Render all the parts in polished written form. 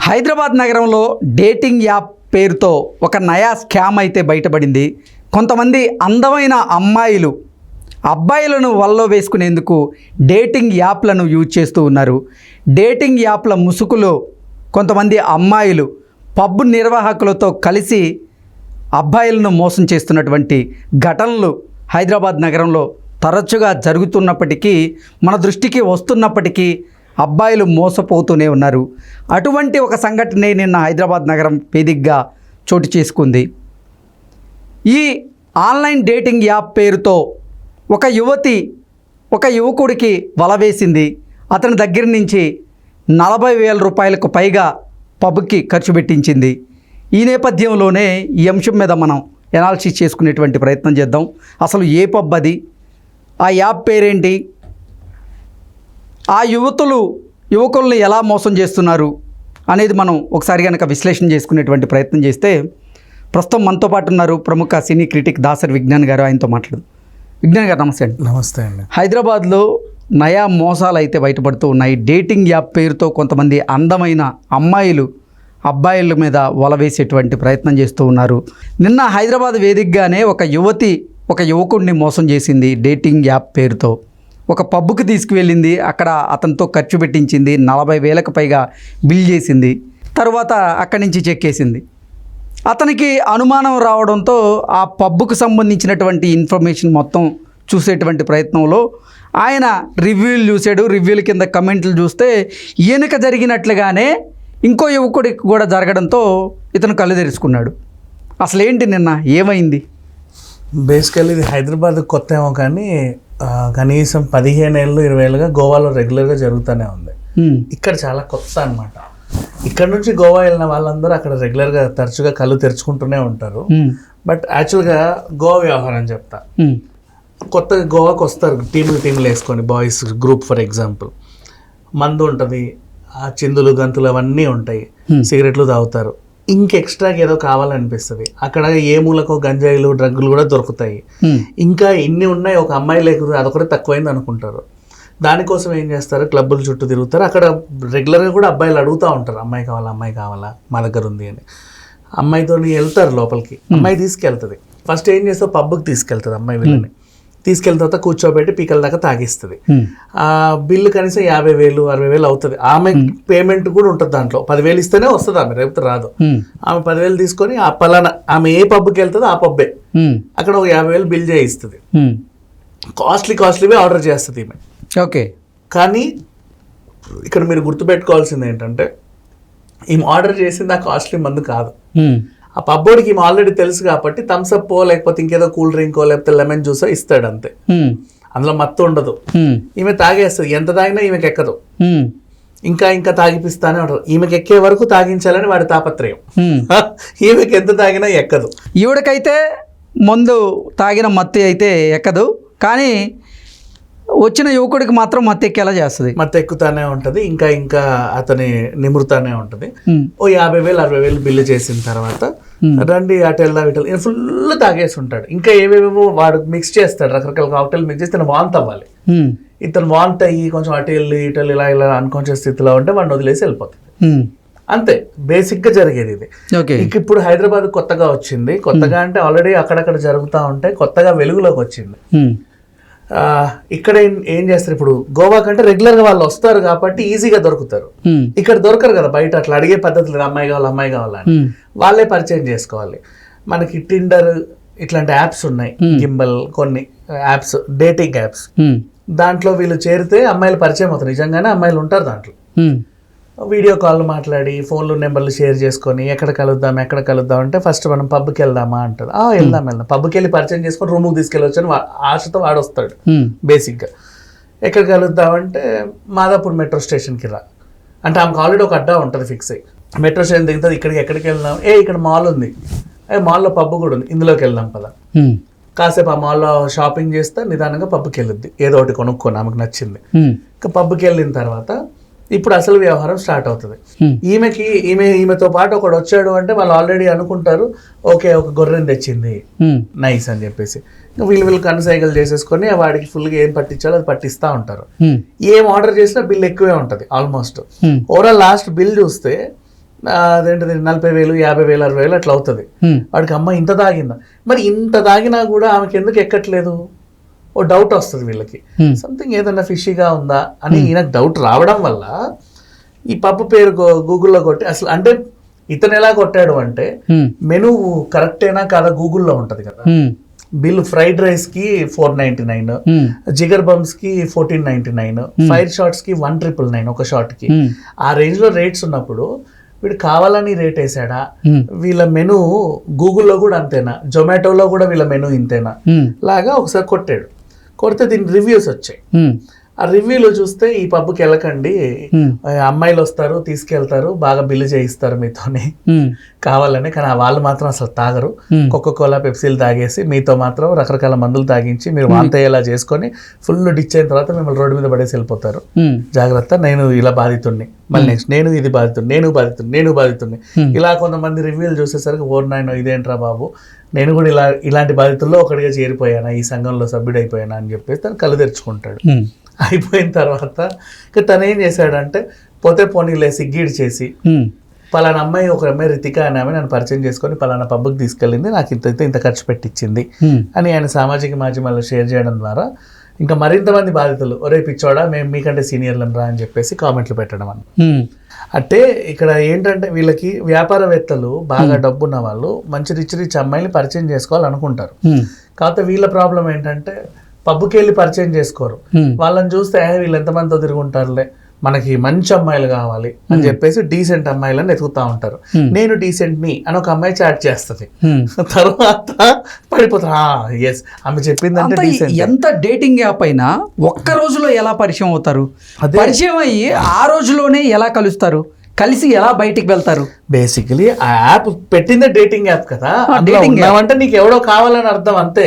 హైదరాబాద్ నగరంలో dating app పేరుతో ఒక నయా స్కామ్ అయితే బయటపడింది. కొంతమంది అందమైన అమ్మాయిలు అబ్బాయిలను వల్లో వేసుకునేందుకు డేటింగ్ యాప్లను యూజ్ చేస్తూ ఉన్నారు. డేటింగ్ యాప్ల ముసుగులో కొంతమంది అమ్మాయిలు పబ్ నిర్వాహకులతో కలిసి అబ్బాయిలను మోసం చేస్తున్నటువంటి ఘటనలు హైదరాబాద్ నగరంలో తరచుగా జరుగుతున్నప్పటికీ, మన దృష్టికి వస్తున్నప్పటికీ అబ్బాయిలు మోసపోతూనే ఉన్నారు. అటువంటి ఒక సంఘటన నిన్న హైదరాబాద్ నగరం వేదికగా చోటు చేసుకుంది. ఈ ఆన్లైన్ డేటింగ్ యాప్ పేరుతో ఒక యువతి ఒక యువకుడికి వల వేసింది. అతని దగ్గర నుంచి 40,000 రూపాయలకు పైగా పబ్కి ఖర్చు పెట్టించింది. ఈ నేపథ్యంలోనే ఈ అంశం మీద మనం ఎనాలిసిస్ చేసుకునేటువంటి ప్రయత్నం చేద్దాం. అసలు ఏ పబ్ అది, ఆ యాప్ పేరేంటి, ఆ యువకుల్ని ఎలా మోసం చేస్తున్నారు అనేది మనం ఒకసారి కనుక విశ్లేషణ చేసుకునేటువంటి ప్రయత్నం చేస్తే, ప్రస్తుతం మనతో పాటు ఉన్నారు ప్రముఖ సినీ క్రిటిక్ దాసరి విజ్ఞాన్ గారు. ఆయనతో మాట్లాడదు. విజ్ఞాన్ గారు నమస్తే అండి. నమస్తే అండి. హైదరాబాద్లో నయా మోసాలు అయితే బయటపడుతూ ఉన్నాయి. డేటింగ్ యాప్ పేరుతో కొంతమంది అందమైన అమ్మాయిలు అబ్బాయిల మీద వల వేసేటువంటి ప్రయత్నం చేస్తూ ఉన్నారు. నిన్న హైదరాబాద్ వేదికగానే ఒక యువతి ఒక యువకుడిని మోసం చేసింది. డేటింగ్ యాప్ పేరుతో ఒక పబ్కి తీసుకువెళ్ళింది. అక్కడ అతనితో ఖర్చు పెట్టించింది. 40,000కు పైగా బిల్ చేసింది. తర్వాత అక్కడి నుంచి చెక్కేసింది. అతనికి అనుమానం రావడంతో ఆ పబ్కు సంబంధించినటువంటి ఇన్ఫర్మేషన్ మొత్తం చూసేటువంటి ప్రయత్నంలో ఆయన రివ్యూలు చూశాడు. రివ్యూల కింద కమెంట్లు చూస్తే ఈయనక జరిగినట్లుగానే ఇంకో యువకుడికి కూడా జరగడంతో ఇతను కళ్ళు తెరుచుకున్నాడు. అసలు ఏంటి నిన్న ఏమైంది? బేసికల్లీ ఇది హైదరాబాద్ కొత్త ఏమో కానీ కనీసం 15 ఏళ్ళు 20 ఏళ్ళుగా గోవాలో రెగ్యులర్గా జరుగుతూనే ఉంది. ఇక్కడ చాలా కొత్త అనమాట. ఇక్కడ నుంచి గోవా వెళ్ళిన వాళ్ళందరూ అక్కడ రెగ్యులర్గా తరచుగా కళ్ళు తెరుచుకుంటూనే ఉంటారు. బట్ యాక్చువల్గా గోవా వ్యవహారం చెప్తా. కొత్తగా గోవాకి వస్తారు టీములు వేసుకొని, బాయ్స్ గ్రూప్ ఫర్ ఎగ్జాంపుల్. మందు ఉంటుంది, ఆ చిందులు గంతులు అవన్నీ ఉంటాయి, సిగరెట్లు తాగుతారు. ఎక్స్ట్రాగా ఏదో కావాలనిపిస్తుంది. అక్కడ ఏ మూలకో గంజాయిలు డ్రగ్గులు కూడా దొరుకుతాయి. ఇంకా ఇన్ని ఉన్నాయి, ఒక అమ్మాయి లేకపోతే అదొకటి తక్కువైంది అనుకుంటారు. దానికోసం ఏం చేస్తారు, క్లబ్బుల చుట్టూ తిరుగుతారు. అక్కడ రెగ్యులర్గా కూడా అబ్బాయిలు అడుగుతూ ఉంటారు, అమ్మాయి కావాలా మా దగ్గర ఉంది అని. అమ్మాయితో వెళ్తారు లోపలికి, అమ్మాయి తీసుకెళ్తుంది. ఫస్ట్ ఏం చేస్తావు, పబ్కి తీసుకెళ్తుంది అమ్మాయి. వీళ్ళని తీసుకెళ్ళిన తర్వాత కూర్చోబెట్టి పీకల దాకా తాగిస్తుంది. ఆ బిల్లు కనీసం 50,000 60,000 అవుతుంది. ఆమె పేమెంట్ కూడా ఉంటుంది దాంట్లో. 10,000 ఇస్తేనే వస్తుంది ఆమె, రేపు రాదు. ఆమె 10,000 తీసుకొని ఆ పలానా ఆమె ఏ పబ్కి వెళ్తుందో ఆ పబ్బే అక్కడ ఒక 50,000 బిల్ చేయిస్తుంది. కాస్ట్లీవే ఆర్డర్ చేస్తుంది ఈమె. ఓకే. కానీ ఇక్కడ మీరు గుర్తుపెట్టుకోవాల్సింది ఏంటంటే, ఈమె ఆర్డర్ చేసింది ఆ కాస్ట్లీ మందు కాదు. ఆ పబ్బోడికి ఈమె ఆల్రెడీ తెలుసు కాబట్టి థమ్స్అప్ లేకపోతే ఇంకేదో కూల్ డ్రింకో లేకపోతే లెమన్ జ్యూసో ఇస్తాడు అంతే. అందులో మత్తు ఉండదు. ఈమె తాగేస్తుంది. ఎంత తాగినా ఈమెకి ఎక్కదు. ఇంకా తాగిపిస్తానే ఉండదు. ఈమెకి ఎక్కే వరకు తాగించాలని వాడి తాపత్రయం. ఈమెకి ఎంత తాగినా ఎక్కదు. ఈవిడకైతే మందు తాగిన మత్తు అయితే ఎక్కదు, కానీ వచ్చిన యువకుడికి మాత్రం మత్తు ఎక్కేలా చేస్తుంది. మత్తు ఎక్కుతానే ఉంటుంది. ఇంకా అతని నిమురుతానే ఉంటుంది. ఓ 50,000 60,000 బిల్లు చేసిన తర్వాత రండి అటు వెళ్దాం ఫుల్ తాగేసి ఉంటాడు. ఇంకా ఏవేవో వాడు మిక్స్ చేస్తాడు, రకరకాల కాక్టైల్ మిక్స్ చేసి తను వాంత్ అవ్వాలి. ఇతను వాంత్ అయ్యి కొంచెం అటు వెళ్ళి ఇలా అన్కాన్షియస్ స్థితిలో ఉంటే వాడిని వదిలేసి వెళ్ళిపోతుంది. అంతే బేసిక్ గా జరిగేది ఇది. ఇప్పుడు హైదరాబాద్ కొత్తగా వచ్చింది. కొత్తగా అంటే ఆల్రెడీ అక్కడక్కడ జరుగుతూ ఉంటాయి. కొత్తగా వెలుగులోకి వచ్చింది. ఇక్కడ ఏం చేస్తారు, ఇప్పుడు గోవా కంటే రెగ్యులర్ గా వాళ్ళు వస్తారు కాబట్టి ఈజీగా దొరుకుతారు. ఇక్కడ దొరకరు కదా బయట, అట్లా అడిగే పద్ధతి లేదు. అమ్మాయి కావాలని వాళ్ళే పరిచయం చేసుకోవాలి. మనకి టిండర్ ఇట్లాంటి యాప్స్ ఉన్నాయి, గింబల్, కొన్ని యాప్స్, డేటింగ్ యాప్స్. దాంట్లో వీళ్ళు చేరితే అమ్మాయిలు పరిచయం అవుతారు. నిజంగానే అమ్మాయిలు ఉంటారు దాంట్లో. వీడియో కాల్ మాట్లాడి ఫోన్లు నెంబర్లు షేర్ చేసుకొని ఎక్కడ కలుద్దాం అంటే ఫస్ట్ మనం పబ్కి వెళ్దామా అంటారు. వెళ్దాం పబ్కి వెళ్ళి పరిచయం చేసుకొని రూమ్కి తీసుకెళ్ళొచ్చు అని ఆశతో వాడు వస్తాడు. బేసిక్గా ఎక్కడ కలుద్దామంటే మాదాపూర్ మెట్రో స్టేషన్కి రా అంటే ఆమెకు ఆల్రెడీ ఒక అడ్డా ఉంటుంది ఫిక్స్ అయ్యి. మెట్రో స్టేషన్ దిగుతుంది. ఎక్కడికి వెళ్దాం, ఇక్కడ మాల్ ఉంది, మాల్లో పబ్ కూడా ఉంది, ఇందులోకి వెళ్దాం పద. కాసేపు ఆ మాల్లో షాపింగ్ చేస్తే నిదానంగా పబ్కి వెళ్ళొద్ది, ఏదో ఒకటి కొనుక్కొని ఆమెకు నచ్చింది. ఇంకా పబ్కి వెళ్ళిన తర్వాత ఇప్పుడు అసలు వ్యవహారం స్టార్ట్ అవుతుంది. ఈమెతో పాటు ఒకడు వచ్చాడు అంటే వాళ్ళు ఆల్రెడీ అనుకుంటారు, ఓకే ఒక గొర్రెని తెచ్చింది నైస్ అని చెప్పేసి. వీళ్ళు కన్సైగలు చేసేసుకొని వాడికి ఫుల్గా ఏం పట్టించాలో అది పట్టిస్తూ ఉంటారు. ఏం ఆర్డర్ చేసినా బిల్ ఎక్కువే ఉంటుంది ఆల్మోస్ట్. ఓవరాల్ లాస్ట్ బిల్ చూస్తే అదేంటిది 40,000, 50,000, 60,000 అట్లా అవుతుంది. వాడికి అమ్మ ఇంత తాగిందా, మరి ఇంత తాగినా కూడా ఆమెకి ఎందుకు ఎక్కట్లేదు, ఓ డౌట్ వస్తుంది వీళ్ళకి, సంథింగ్ ఏదైనా ఫిషీగా ఉందా అని. ఈయనకు డౌట్ రావడం వల్ల ఈ పప్పు పేరు గూగుల్లో కొట్టి, అసలు అంటే ఇతను ఎలా కొట్టాడు అంటే మెనూ కరెక్టేనా కాదా గూగుల్లో ఉంటది కదా, బిల్ ఫ్రైడ్ రైస్ కి 499, జిగర్ బమ్స్ కి 1499, ఫైర్ షాట్స్ కి 199 ఒక షాట్ కి. ఆ రేంజ్ లో రేట్స్ ఉన్నప్పుడు వీడు కావాలని రేట్ వేసాడా, వీళ్ళ మెనూ గూగుల్లో కూడా అంతేనా, జొమాటోలో కూడా వీళ్ళ మెనూ ఇంతేనా లాగా ఒకసారి కొట్టాడు. కొడితే దీని రివ్యూస్ వచ్చాయి. ఆ రివ్యూలో చూస్తే ఈ పబ్కి వెళ్ళకండి, అమ్మాయిలు వస్తారు తీసుకెళ్తారు, బాగా బిల్లు చేయిస్తారు మీతోని కావాలని, కానీ వాళ్ళు మాత్రం అసలు తాగరు, కోకోకోలా పెప్సీలు తాగేసి మీతో మాత్రం రకరకాల మందులు తాగించి మీరు వాంతయ్యేలా చేసుకొని ఫుల్ డిచ్ అయిన తర్వాత మిమ్మల్ని రోడ్డు మీద పడేసి వెళ్ళిపోతారు. జాగ్రత్త, నేను ఇలా బాధితుడిని, మళ్ళీ నెక్స్ట్ నేను ఇది బాధితుడిని, నేను బాధితుడిని ఇలా కొంతమంది రివ్యూలు చూసేసరికి ఓర్ నాయన ఇదేంట్రా బాబు, నేను కూడా ఇలాంటి బాధితుల్లో ఒకటిగా చేరిపోయానా, ఈ సంఘంలో సభ్యుడైపోయానా అని చెప్పేసి తను కళ్ళు తెరుచుకుంటాడు. అయిపోయిన తర్వాత ఇక తను ఏం చేశాడంటే పోతే పోనీలే సిగ్గీడి చేసి, పలానా అమ్మాయి, ఒక అమ్మాయి రితిక అనే ఆమె నన్ను పరిచయం చేసుకొని పలానా పబ్కి తీసుకెళ్ళింది, నాకు ఇంత ఖర్చు పెట్టించింది అని ఆయన సామాజిక మాధ్యమాల్లో షేర్ చేయడం ద్వారా ఇంకా మరింత మంది బాధితులు, ఒరే పిచ్చోడా మేము మీకంటే సీనియర్లను రా అని చెప్పేసి కామెంట్లు పెట్టడం అన్న. అంటే ఇక్కడ ఏంటంటే వీళ్ళకి వ్యాపారవేత్తలు, బాగా డబ్బున్న వాళ్ళు మంచి రిచ్ అమ్మాయిని పరిచయం చేసుకోవాలనుకుంటారు. కాకపోతే వీళ్ళ ప్రాబ్లం ఏంటంటే పబ్కి వెళ్ళి పరిచయం చేసుకోరు. వాళ్ళని చూస్తే వీళ్ళు ఎంతమందితో తిరుగుంటారులే, మనకి మంచి అమ్మాయిలు కావాలి అని చెప్పేసి డీసెంట్ అమ్మాయిలను ఎతుకుతా ఉంటారు. నేను డీసెంట్ ని అని ఒక అమ్మాయి చాట్ చేస్తుంది, తర్వాత పడిపోతారు. ఎస్, ఆమె చెప్పిందంటే ఎంత డేటింగ్ యాప్ అయినా ఒక్క రోజులో ఎలా పరిచయం అవుతారు, పరిచయం అయ్యి ఆ రోజులోనే ఎలా కలుస్తారు, కలిసి ఎలా బయటికి వెళ్తారు? బేసికలీ ఆ యాప్ పెట్టిందే డేటింగ్ యాప్ కదా, అంటే నీకు ఎవడో కావాలని అర్థం అంతే.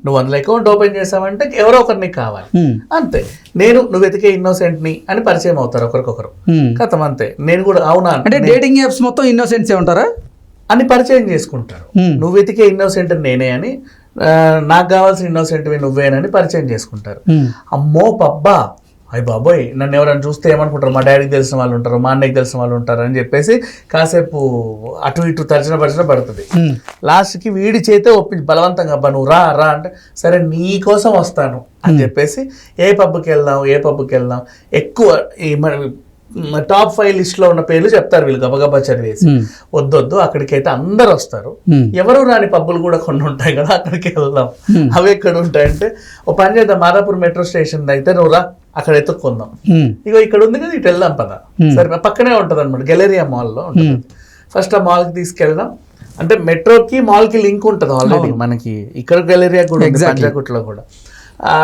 నువ్వు అందులో అకౌంట్ ఓపెన్ చేసావంటే ఎవరో ఒకరు నీకు కావాలి అంతే. నువ్వు వెతికే ఇన్నోసెంట్ ని అని పరిచయం అవుతారు ఒకరికొకరు, కథం అంతే. నేను కూడా అవునా అంటే డేటింగ్ యాప్స్ మొత్తం ఇన్నోసెంట్సే ఉంటారా అని పరిచయం చేసుకుంటారు. నువ్వు వెతికే ఇన్నోసెంట్ నేనే అని, నాకు కావాల్సిన ఇన్నోసెంట్ నువ్వేనని పరిచయం చేసుకుంటారు. అమ్మో పబ్బా, అయ్యి బాబోయ్ నన్ను ఎవరైనా చూస్తే ఏమనుకుంటారు, మా డాడీకి తెలిసిన వాళ్ళు ఉంటారు, మా అన్నయ్యకి తెలిసిన వాళ్ళు ఉంటారు అని చెప్పేసి కాసేపు అటు ఇటు తరిచిన పడుతుంది. లాస్ట్కి వీడి చేతే ఒప్పించి బలవంతంగా అబ్బా నువ్వు రా అంటే సరే నీ కోసం వస్తాను అని చెప్పేసి ఏ పబ్కి వెళ్దాం ఎక్కువ ఈ టాప్ 5 లిస్ట్ లో ఉన్న పేర్లు చెప్తారు వీళ్ళు గబగబా చదివేసి, వద్దొద్దు అక్కడికైతే అందరు వస్తారు, ఎవరు రాని పబ్బులు కూడా కొన్ని ఉంటాయి కదా అక్కడికి వెళ్దాం. అవి ఎక్కడ ఉంటాయంటే ఓ పని చేద్దాం, మాదాపూర్ మెట్రో స్టేషన్ అయితే నువ్వు రా అక్కడ ఎత్తుక్కుందాం, ఇగో ఇక్కడ ఉంది కదా ఇటు వెళ్దాం పద, సరే పక్కనే ఉంటది అనమాట గెలేరియా మాల్లో ఉంటుంది. ఫస్ట్ ఆ మాల్కి తీసుకెళ్దాం, అంటే మెట్రోకి మాల్కి లింక్ ఉంటుంది ఆల్రెడీ మనకి, ఇక్కడ గెలేరియా కూడా ఉంది పంజాగుట్లో కూడా.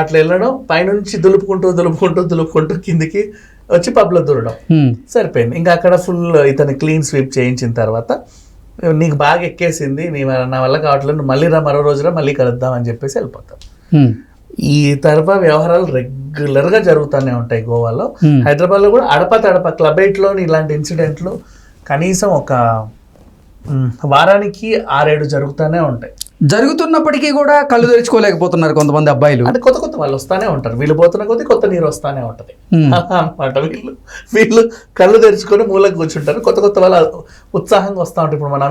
అట్లా వెళ్ళడం, పైనుంచి దులుపుకుంటూ కిందికి వచ్చి పబ్లో దూరడం, సరిపోయింది. ఇంకా అక్కడ ఫుల్ ఇతను క్లీన్ స్వీప్ చేయించిన తర్వాత నీకు బాగా ఎక్కేసింది, నా వల్ల కావట్లేదు, మళ్ళీ రా మరో రోజున మళ్ళీ కలుద్దాం అని చెప్పేసి వెళ్ళిపోతాం. ఈ తరఫా వ్యవహారాలు రెగ్యులర్ గా జరుగుతూనే ఉంటాయి గోవాలో. హైదరాబాద్ లో కూడా అడప క్లబ్ 8లో ఇలాంటి ఇన్సిడెంట్లు కనీసం ఒక వారానికి 6-7 జరుగుతూనే ఉంటాయి. జరుగుతున్నప్పటికీ కూడా కళ్ళు తెరుచుకోలేకపోతున్నారు కొంతమంది అబ్బాయిలు. అంటే కొత్త వాళ్ళు వస్తానే ఉంటారు, వీళ్ళు పోతున్న కొద్దీ కొత్త నీరు వస్తానే ఉంటది అనమాట. వీళ్ళు కళ్ళు తెరుచుకొని మూలకు కూర్చుంటారు, కొత్త వాళ్ళ ఉత్సాహంగా వస్తూ ఉంటారు. ఇప్పుడు మన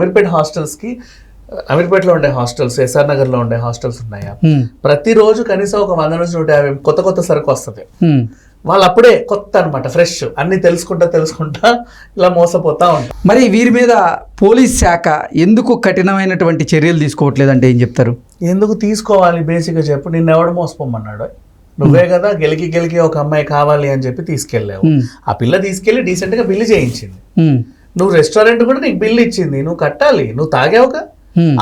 అమీర్పేటలో ఉండే హాస్టల్స్, ఎస్ఆర్ నగర్ లో ఉండే హాస్టల్స్ ఉన్నాయా, ప్రతిరోజు కనీసం ఒక 100-150 కొత్త సరుకు వస్తుంది. వాళ్ళు అప్పుడే కొత్త అనమాట, ఫ్రెష్, అన్ని తెలుసుకుంటా ఇలా మోసపోతా ఉంటారు. మరి వీరి మీద పోలీస్ శాఖ ఎందుకు కఠినమైనటువంటి చర్యలు తీసుకోవట్లేదంటే ఏం చెప్తారు? ఎందుకు తీసుకోవాలి బేసిక్గా చెప్పు, నిన్ను ఎవడు మోసపోమన్నాడు? నువ్వే కదా గెలికి ఒక అమ్మాయి కావాలి అని చెప్పి తీసుకెళ్ళావు, ఆ పిల్ల తీసుకెళ్లి డీసెంట్ గా బిల్లు చేయించింది, నువ్వు రెస్టారెంట్ కూడా నీకు బిల్లు ఇచ్చింది, నువ్వు కట్టాలి, నువ్వు తాగావుగా,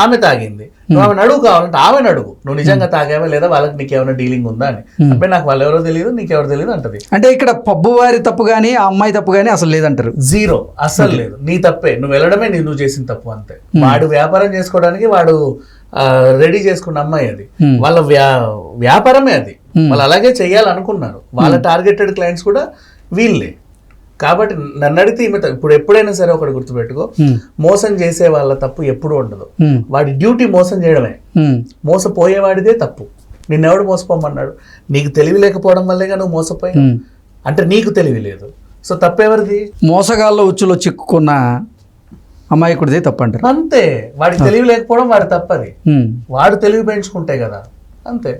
ఆమె తాగింది, నువ్వు ఆమె అడుగు కావాలంటే ఆమెను అడుగు, నువ్వు నిజంగా తాగావా లేదా, వాళ్ళకి నీకేమైనా డీలింగ్ ఉందా అని. అబ్బాయి నాకు వాళ్ళు ఎవరో తెలియదు, నీకెవరో తెలియదు అంటది. అంటే ఇక్కడ పబ్బు వారి తప్పు కానీ ఆ అమ్మాయి తప్పు కానీ అసలు లేదంటారు? జీరో, అసలు లేదు. నీ తప్పే, నువ్వు వెళ్ళడమే నువ్వు చేసిన తప్పు అంతే. వాడు వ్యాపారం చేసుకోవడానికి వాడు రెడీ చేసుకున్న అమ్మాయి అది, వాళ్ళ వ్యాపారమే అది, వాళ్ళు అలాగే చెయ్యాలనుకున్నారు. వాళ్ళ టార్గెటెడ్ క్లయింట్స్ కూడా వీళ్ళే. కాబట్టి నన్ను అడిగితే ఇప్పుడు ఎప్పుడైనా సరే ఒకటి గుర్తుపెట్టుకో, మోసం చేసే వాళ్ళ తప్పు ఎప్పుడు ఉండదు, వాడి డ్యూటీ మోసం చేయడమే, మోసపోయేవాడిదే తప్పు. నిన్నెవడు మోసపోమన్నాడు? నీకు తెలివి లేకపోవడం వల్లేగా నువ్వు మోసపోయావు, అంటే నీకు తెలివి లేదు, సో తప్పెవరిది? మోసగాళ్ళ ఉచ్చులో చిక్కుకున్న అమాయకుడిదే తప్పంటారు. అంతే, వాడికి తెలివి లేకపోవడం వాడి తప్పది. వాడు తెలివి పెంచుకుంటే కదా, అంతే.